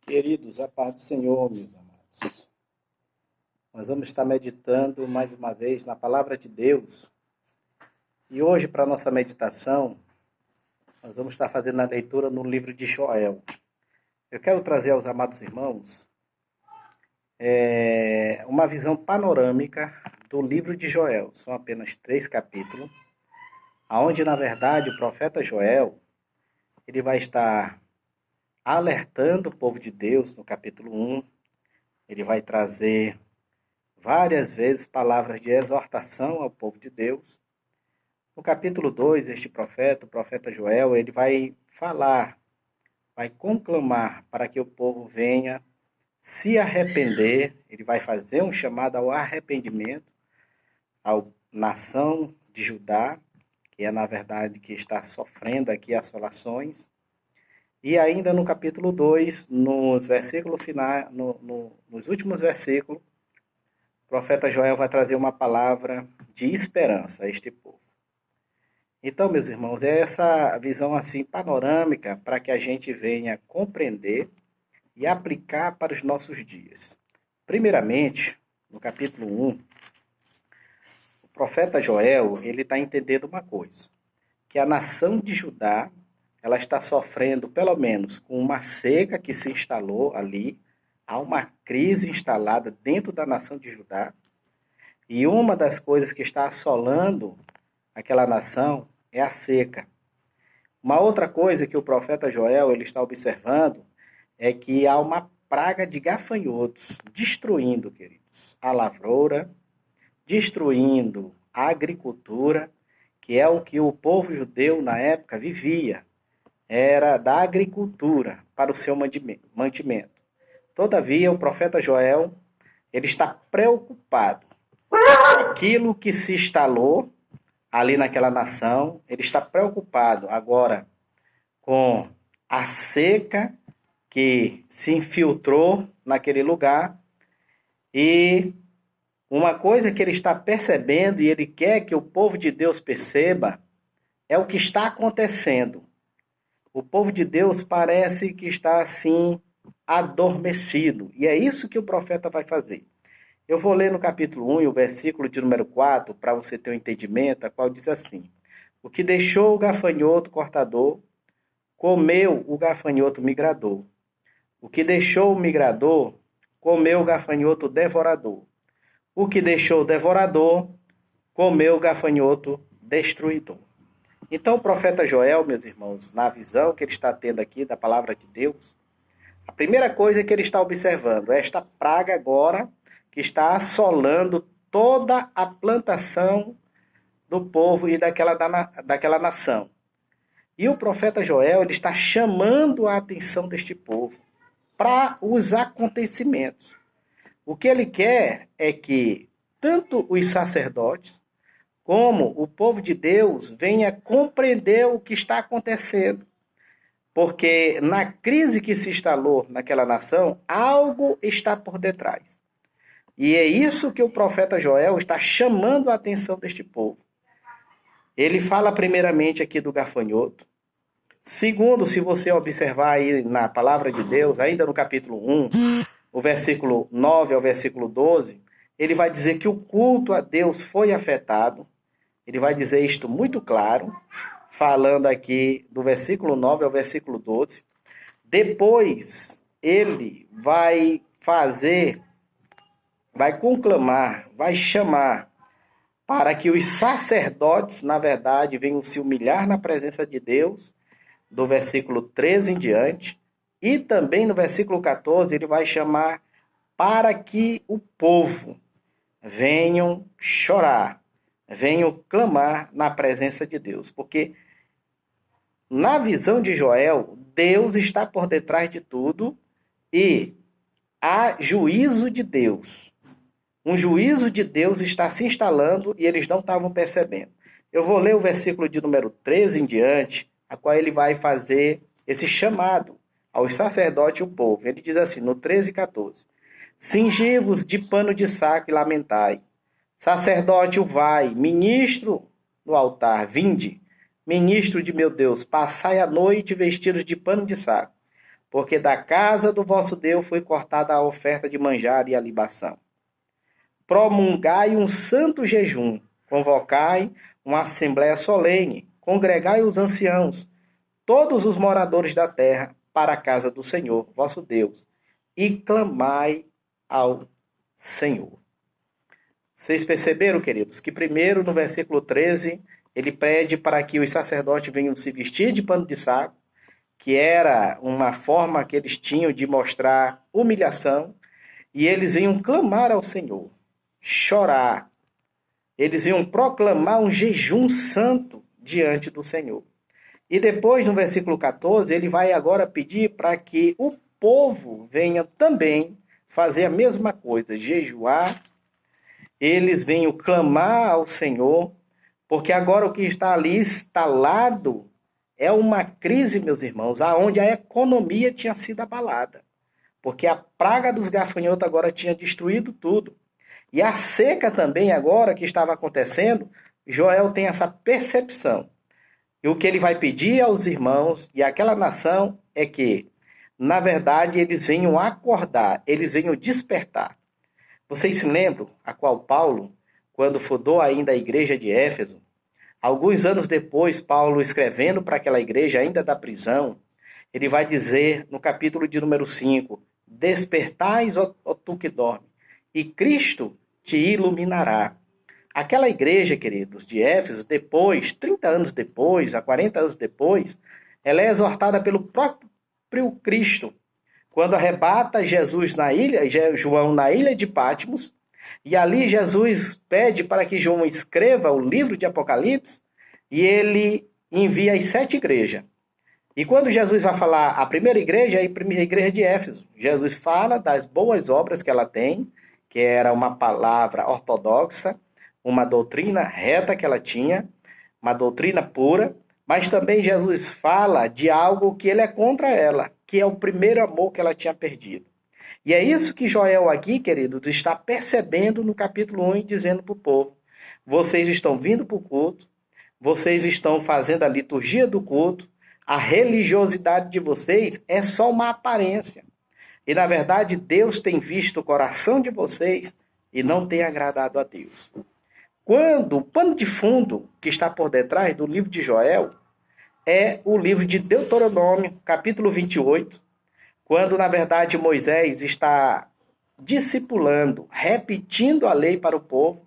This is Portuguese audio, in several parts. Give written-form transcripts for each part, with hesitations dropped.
Queridos, a paz do Senhor, meus amados. Nós vamos estar meditando mais uma vez na palavra de Deus. E hoje, para a nossa meditação, nós vamos estar fazendo a leitura no livro de Joel. Eu quero trazer aos amados irmãos uma visão panorâmica do livro de Joel. São apenas 3 capítulos, onde, na verdade, o profeta Joel ele vai estar alertando o povo de Deus no capítulo 1. Ele vai trazer várias vezes palavras de exortação ao povo de Deus. No capítulo 2, o profeta Joel, ele vai falar, vai conclamar para que o povo venha se arrepender. Ele vai fazer um chamado ao arrependimento à nação de Judá, que é na verdade que está sofrendo aqui assolações. E ainda no capítulo 2, nos versículos finais, nos últimos versículos, o profeta Joel vai trazer uma palavra de esperança a este povo. Então, meus irmãos, é essa visão assim panorâmica para que a gente venha compreender e aplicar para os nossos dias. Primeiramente, no capítulo 1, o profeta Joel ele está entendendo uma coisa, que a nação de Judá ela está sofrendo pelo menos com uma seca que se instalou ali, há uma crise instalada dentro da nação de Judá, e uma das coisas que está assolando aquela nação é a seca. Uma outra coisa que o profeta Joel ele está observando é que há uma praga de gafanhotos destruindo, queridos, a lavoura, destruindo a agricultura, que é o que o povo judeu na época vivia. Era da agricultura para o seu mantimento. Todavia, o profeta Joel ele está preocupado com aquilo que se instalou ali naquela nação. Ele está preocupado agora com a seca que se infiltrou naquele lugar. E uma coisa que ele está percebendo e ele quer que o povo de Deus perceba é o que está acontecendo. O povo de Deus parece que está assim adormecido. E é isso que o profeta vai fazer. Eu vou ler no capítulo 1 e o versículo de número 4, para você ter um entendimento, a qual diz assim: o que deixou o gafanhoto cortador, comeu o gafanhoto migrador. O que deixou o migrador, comeu o gafanhoto devorador. O que deixou o devorador, comeu o gafanhoto destruidor. Então o profeta Joel, meus irmãos, na visão que ele está tendo aqui da palavra de Deus, a primeira coisa que ele está observando é esta praga agora que está assolando toda a plantação do povo e daquela nação. E o profeta Joel ele está chamando a atenção deste povo para os acontecimentos. O que ele quer é que tanto os sacerdotes como o povo de Deus venha compreender o que está acontecendo. Porque na crise que se instalou naquela nação, algo está por detrás. E é isso que o profeta Joel está chamando a atenção deste povo. Ele fala primeiramente aqui do gafanhoto. Segundo, se você observar aí na palavra de Deus, ainda no capítulo 1, o versículo 9 ao versículo 12, ele vai dizer que o culto a Deus foi afetado. Ele vai dizer isto muito claro, falando aqui do versículo 9 ao versículo 12. Depois, ele vai conclamar, vai chamar para que os sacerdotes, na verdade, venham se humilhar na presença de Deus, do versículo 13 em diante. E também no versículo 14, ele vai chamar para que o povo venham chorar, venham clamar na presença de Deus. Porque na visão de Joel, Deus está por detrás de tudo e há juízo de Deus. Um juízo de Deus está se instalando e eles não estavam percebendo. Eu vou ler o versículo de número 13 em diante, a qual ele vai fazer esse chamado aos sacerdotes e ao povo. Ele diz assim, no 13 e 14: cingi-vos de pano de saco e lamentai. Sacerdote, o vai, ministro no altar, vinde. Ministro de meu Deus, passai a noite vestidos de pano de saco, porque da casa do vosso Deus foi cortada a oferta de manjar e a libação. Promulgai um santo jejum, convocai uma assembléia solene, congregai os anciãos, todos os moradores da terra, para a casa do Senhor, vosso Deus, e clamai ao Senhor. Vocês perceberam, queridos, que primeiro no versículo 13, ele pede para que os sacerdotes venham se vestir de pano de saco, que era uma forma que eles tinham de mostrar humilhação, e eles iam clamar ao Senhor, chorar. Eles iam proclamar um jejum santo diante do Senhor. E depois, no versículo 14, ele vai agora pedir para que o povo venha também fazer a mesma coisa, jejuar. Eles venham clamar ao Senhor, porque agora o que está ali instalado é uma crise, meus irmãos, aonde a economia tinha sido abalada. Porque a praga dos gafanhotos agora tinha destruído tudo. E a seca também agora que estava acontecendo, Joel tem essa percepção. E o que ele vai pedir aos irmãos e àquela nação é que, na verdade, eles venham acordar, eles venham despertar. Vocês se lembram a qual Paulo, quando fundou ainda a igreja de Éfeso, alguns anos depois, Paulo escrevendo para aquela igreja ainda da prisão, ele vai dizer no capítulo de número 5, despertais, ó tu que dorme, e Cristo te iluminará. Aquela igreja, queridos, de Éfeso, depois, 30 anos depois, a 40 anos depois, ela é exortada pelo próprio Cristo, quando arrebata Jesus na ilha, João na ilha de Patmos, e ali Jesus pede para que João escreva o livro de Apocalipse, e ele envia as 7 igrejas. E quando Jesus vai falar a primeira igreja, é a primeira igreja de Éfeso. Jesus fala das boas obras que ela tem, que era uma palavra ortodoxa, uma doutrina reta que ela tinha, uma doutrina pura, mas também Jesus fala de algo que ele é contra ela, que é o primeiro amor que ela tinha perdido. E é isso que Joel aqui, queridos, está percebendo no capítulo 1 e dizendo para o povo, vocês estão vindo para o culto, vocês estão fazendo a liturgia do culto, a religiosidade de vocês é só uma aparência. E, na verdade, Deus tem visto o coração de vocês e não tem agradado a Deus. Quando o pano de fundo que está por detrás do livro de Joel é o livro de Deuteronômio, capítulo 28, quando, na verdade, Moisés está discipulando, repetindo a lei para o povo,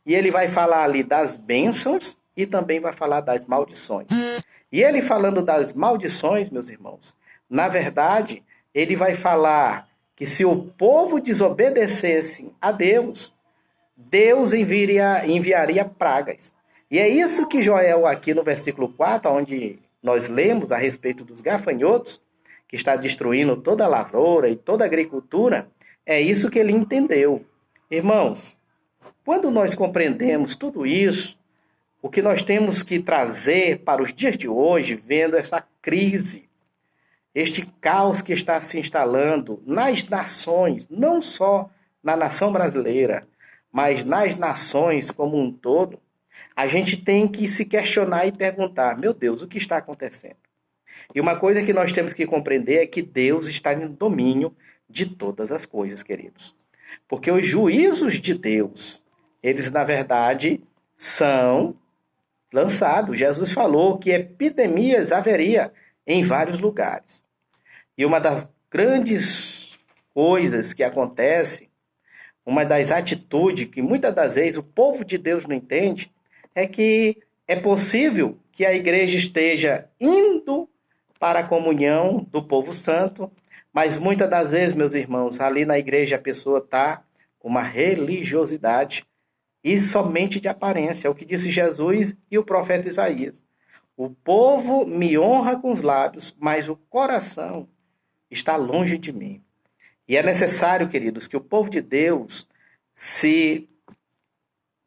e ele vai falar ali das bênçãos e também vai falar das maldições. E ele falando das maldições, meus irmãos, na verdade, ele vai falar que se o povo desobedecesse a Deus, Deus enviaria pragas. E é isso que Joel, aqui no versículo 4, onde nós lemos a respeito dos gafanhotos, que está destruindo toda a lavoura e toda a agricultura, é isso que ele entendeu. Irmãos, quando nós compreendemos tudo isso, o que nós temos que trazer para os dias de hoje, vendo essa crise, este caos que está se instalando nas nações, não só na nação brasileira, mas nas nações como um todo, a gente tem que se questionar e perguntar, meu Deus, o que está acontecendo? E uma coisa que nós temos que compreender é que Deus está em domínio de todas as coisas, queridos. Porque os juízos de Deus, eles na verdade são lançados. Jesus falou que epidemias haveria em vários lugares. E uma das grandes coisas que acontece, uma das atitudes que muitas das vezes o povo de Deus não entende, é que é possível que a igreja esteja indo para a comunhão do povo santo, mas muitas das vezes, meus irmãos, ali na igreja a pessoa está com uma religiosidade e somente de aparência, é o que disse Jesus e o profeta Isaías. O povo me honra com os lábios, mas o coração está longe de mim. E é necessário, queridos, que o povo de Deus se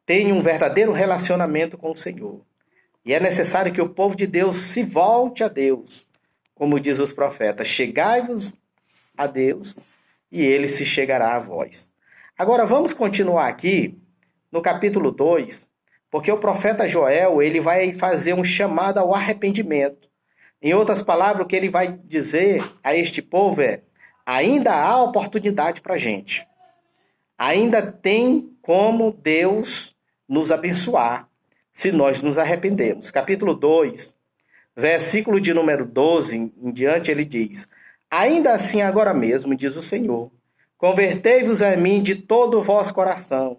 tenha um verdadeiro relacionamento com o Senhor. E é necessário que o povo de Deus se volte a Deus. Como diz os profetas, chegai-vos a Deus e ele se chegará a vós. Agora vamos continuar aqui no capítulo 2, porque o profeta Joel ele vai fazer um chamado ao arrependimento. Em outras palavras, o que ele vai dizer a este povo é: ainda há oportunidade para a gente. Ainda tem como Deus nos abençoar se nós nos arrependermos. Capítulo 2, versículo de número 12 em diante, ele diz: ainda assim, agora mesmo, diz o Senhor, convertei-vos a mim de todo o vosso coração,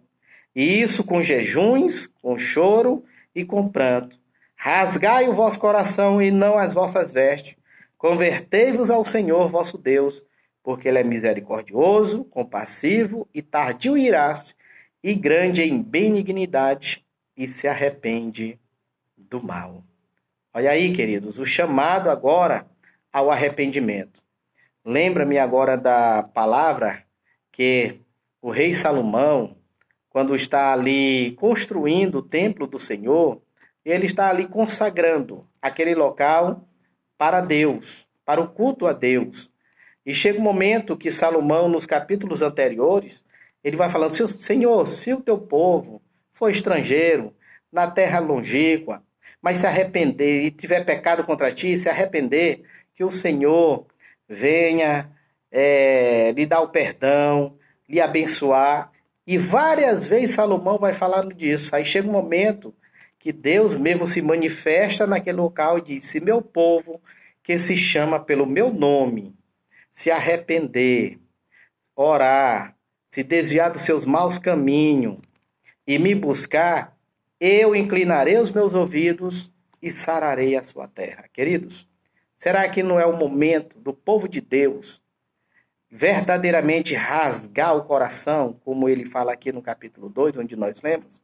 e isso com jejuns, com choro e com pranto. Rasgai o vosso coração e não as vossas vestes. Convertei-vos ao Senhor vosso Deus, porque ele é misericordioso, compassivo e tardio em irar-se, e grande em benignidade, e se arrepende do mal. Olha aí, queridos, o chamado agora ao arrependimento. Lembra-me agora da palavra que o rei Salomão, quando está ali construindo o templo do Senhor, ele está ali consagrando aquele local para Deus, para o culto a Deus. E chega um momento que Salomão, nos capítulos anteriores, ele vai falando: Senhor, se o teu povo for estrangeiro, na terra longínqua, mas se arrepender e tiver pecado contra ti, se arrepender, que o Senhor venha lhe dar o perdão, lhe abençoar. E várias vezes Salomão vai falando disso. Aí chega um momento que Deus mesmo se manifesta naquele local e diz: se meu povo, que se chama pelo meu nome, se arrepender, orar, se desviar dos seus maus caminhos e me buscar, eu inclinarei os meus ouvidos e sararei a sua terra. Queridos, será que não é o momento do povo de Deus verdadeiramente rasgar o coração, como ele fala aqui no capítulo 2, onde nós lemos?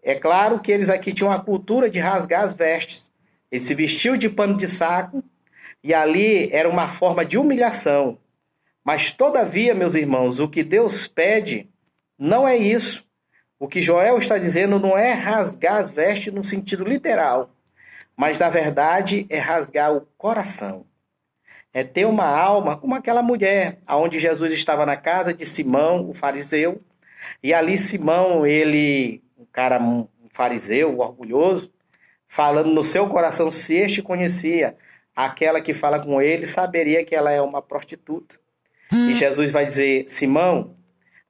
É claro que eles aqui tinham a cultura de rasgar as vestes. Ele se vestiu de pano de saco e ali era uma forma de humilhação. Mas, todavia, meus irmãos, o que Deus pede não é isso. O que Joel está dizendo não é rasgar as vestes no sentido literal, mas, na verdade, é rasgar o coração. É ter uma alma como aquela mulher, onde Jesus estava na casa de Simão, o fariseu, e ali Simão, ele, um fariseu, orgulhoso, falando no seu coração, se este conhecia aquela que fala com ele, saberia que ela é uma prostituta. E Jesus vai dizer: Simão,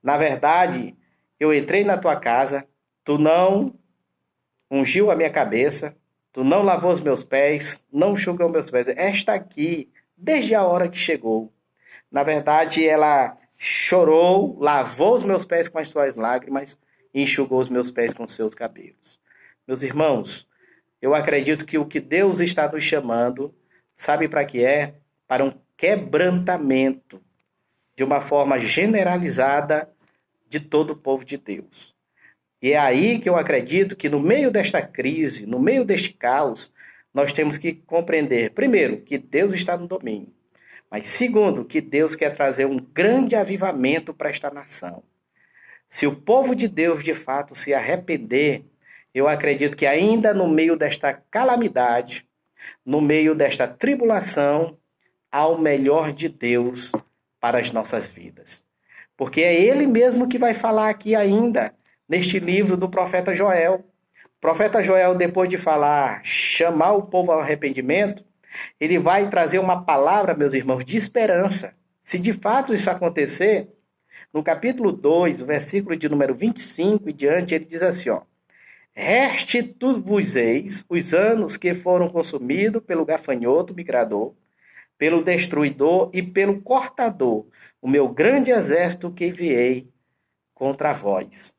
na verdade, eu entrei na tua casa, tu não ungiu a minha cabeça, tu não lavou os meus pés, não enxugou meus pés. Esta aqui, desde a hora que chegou. Na verdade, ela chorou, lavou os meus pés com as suas lágrimas e enxugou os meus pés com os seus cabelos. Meus irmãos, eu acredito que o que Deus está nos chamando, sabe para que é? Para um quebrantamento de uma forma generalizada de todo o povo de Deus. E é aí que eu acredito que no meio desta crise, no meio deste caos, nós temos que compreender, primeiro, que Deus está no domínio. Mas segundo, que Deus quer trazer um grande avivamento para esta nação. Se o povo de Deus, de fato, se arrepender, eu acredito que ainda no meio desta calamidade, no meio desta tribulação, há o melhor de Deus para as nossas vidas. Porque é ele mesmo que vai falar aqui ainda, neste livro do profeta Joel. O profeta Joel, depois de falar, chamar o povo ao arrependimento, ele vai trazer uma palavra, meus irmãos, de esperança. Se de fato isso acontecer, no capítulo 2, o versículo de número 25 e diante, ele diz assim, ó: restitui-vos-eis os anos que foram consumidos pelo gafanhoto migrador, pelo destruidor e pelo cortador, o meu grande exército que enviei contra vós.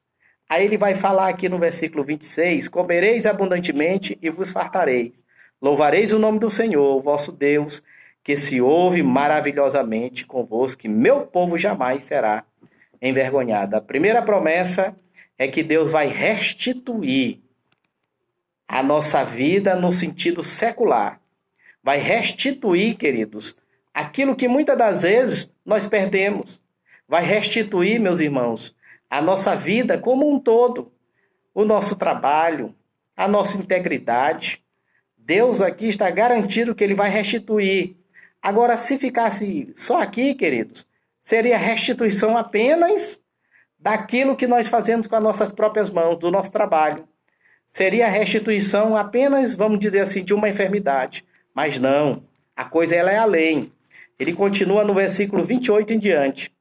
Aí ele vai falar aqui no versículo 26, comereis abundantemente e vos fartareis. Louvareis o nome do Senhor, vosso Deus, que se ouve maravilhosamente convosco, que meu povo jamais será envergonhado. A primeira promessa é que Deus vai restituir a nossa vida no sentido secular. Vai restituir, queridos, aquilo que muitas das vezes nós perdemos. Vai restituir, meus irmãos, a nossa vida como um todo. O nosso trabalho, a nossa integridade. Deus aqui está garantido que ele vai restituir. Agora, se ficasse só aqui, queridos, seria restituição apenas daquilo que nós fazemos com as nossas próprias mãos, do nosso trabalho. Seria restituição apenas, vamos dizer assim, de uma enfermidade. Mas não, a coisa ela é além. Ele continua no versículo 28 em diante.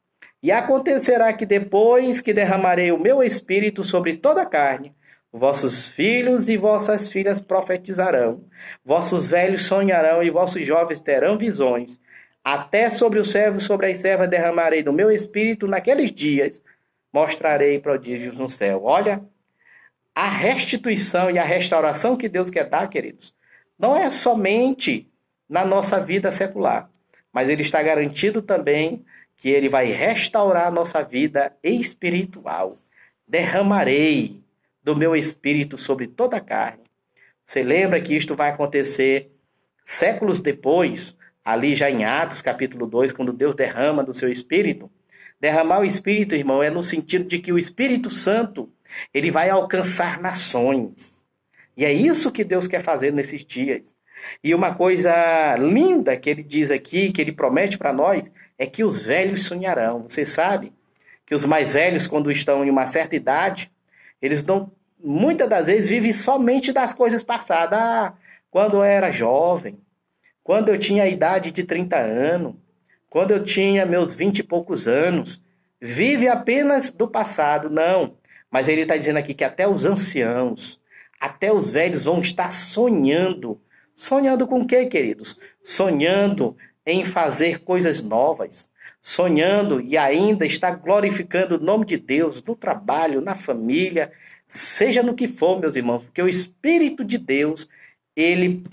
E acontecerá que depois que derramarei o meu espírito sobre toda a carne, vossos filhos e vossas filhas profetizarão, vossos velhos sonharão e vossos jovens terão visões. Até sobre os servos e sobre as servas derramarei do meu espírito naqueles dias, mostrarei prodígios no céu. Olha, a restituição e a restauração que Deus quer dar, queridos, não é somente na nossa vida secular, mas Ele está garantido também que Ele vai restaurar a nossa vida espiritual. Derramarei do meu espírito sobre toda a carne. Você lembra que isto vai acontecer séculos depois, ali já em Atos capítulo 2, quando Deus derrama do seu espírito? Derramar o espírito, irmão, é no sentido de que o Espírito Santo, ele vai alcançar nações. E é isso que Deus quer fazer nesses dias. E uma coisa linda que ele diz aqui, que ele promete para nós, é que os velhos sonharão. Você sabe que os mais velhos, quando estão em uma certa idade, eles não, muitas das vezes vivem somente das coisas passadas. Ah, quando eu era jovem, quando eu tinha a idade de 30 anos, quando eu tinha meus 20 e poucos anos, vive apenas do passado. Não, mas ele está dizendo aqui que até os anciãos, até os velhos vão estar sonhando. Sonhando com o quê, queridos? Sonhando em fazer coisas novas. Sonhando e ainda está glorificando o nome de Deus no trabalho, na família, seja no que for, meus irmãos, porque o Espírito de Deus, ele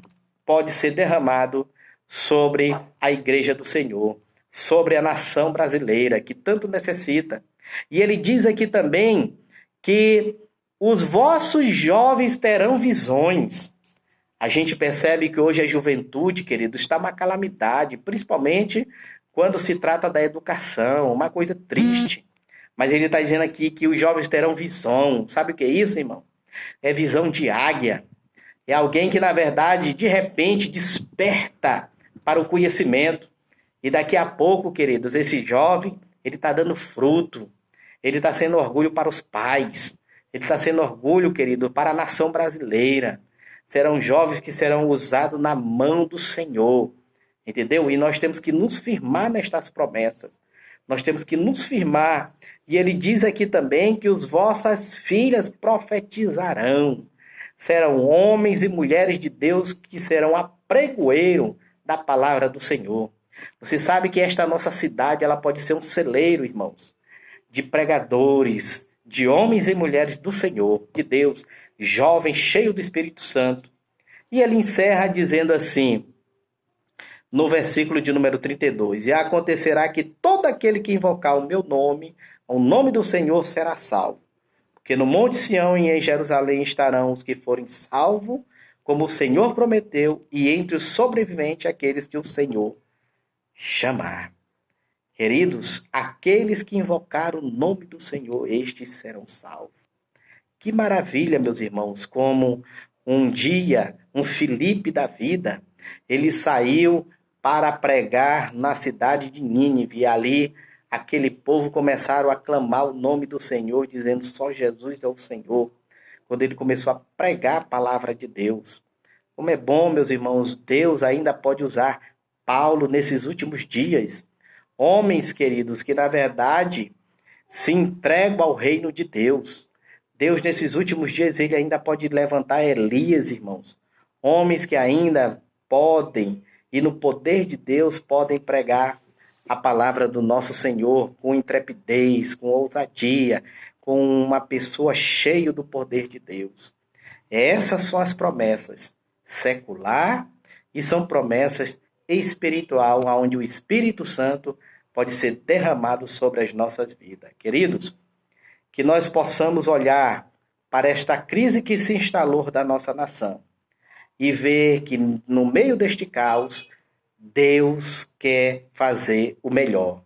pode ser derramado sobre a igreja do Senhor, sobre a nação brasileira, que tanto necessita. E ele diz aqui também que os vossos jovens terão visões. A gente percebe que hoje a juventude, querido, está uma calamidade, principalmente quando se trata da educação, uma coisa triste. Mas ele está dizendo aqui que os jovens terão visão. Sabe o que é isso, irmão? É visão de águia. É alguém que, na verdade, de repente desperta para o conhecimento. E daqui a pouco, queridos, esse jovem, ele está dando fruto. Ele está sendo orgulho para os pais. Ele está sendo orgulho, querido, para a nação brasileira. Serão jovens que serão usados na mão do Senhor. Entendeu? E nós temos que nos firmar nestas promessas. Nós temos que nos firmar. E ele diz aqui também que os vossas filhas profetizarão. Serão homens e mulheres de Deus que serão apregoeiro da palavra do Senhor. Você sabe que esta nossa cidade, ela pode ser um celeiro, irmãos, de pregadores, de homens e mulheres do Senhor, de Deus, jovens, cheios do Espírito Santo. E ele encerra dizendo assim, no versículo de número 32, e acontecerá que todo aquele que invocar o meu nome, o nome do Senhor será salvo. Porque no Monte Sião e em Jerusalém estarão os que forem salvos, como o Senhor prometeu, e entre os sobreviventes aqueles que o Senhor chamar. Queridos, aqueles que invocaram o nome do Senhor, estes serão salvos. Que maravilha, meus irmãos, como um dia, um Filipe da vida, ele saiu para pregar na cidade de Nínive, e ali aquele povo começaram a clamar o nome do Senhor, dizendo só Jesus é o Senhor. Quando ele começou a pregar a palavra de Deus. Como é bom, meus irmãos, Deus ainda pode usar Paulo nesses últimos dias. Homens, queridos, que na verdade se entregam ao reino de Deus. Deus, nesses últimos dias, ele ainda pode levantar Elias, irmãos. Homens que ainda podem, e no poder de Deus, podem pregar a palavra do nosso Senhor com intrepidez, com ousadia, com uma pessoa cheia do poder de Deus. Essas são as promessas secular e são promessas espiritual, onde o Espírito Santo pode ser derramado sobre as nossas vidas. Queridos, que nós possamos olhar para esta crise que se instalou da nossa nação e ver que no meio deste caos, Deus quer fazer o melhor.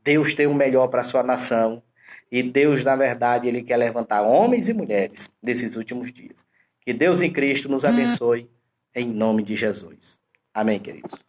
Deus tem o melhor para a sua nação e Deus, na verdade, ele quer levantar homens e mulheres nesses últimos dias. Que Deus em Cristo nos abençoe em nome de Jesus. Amém, queridos.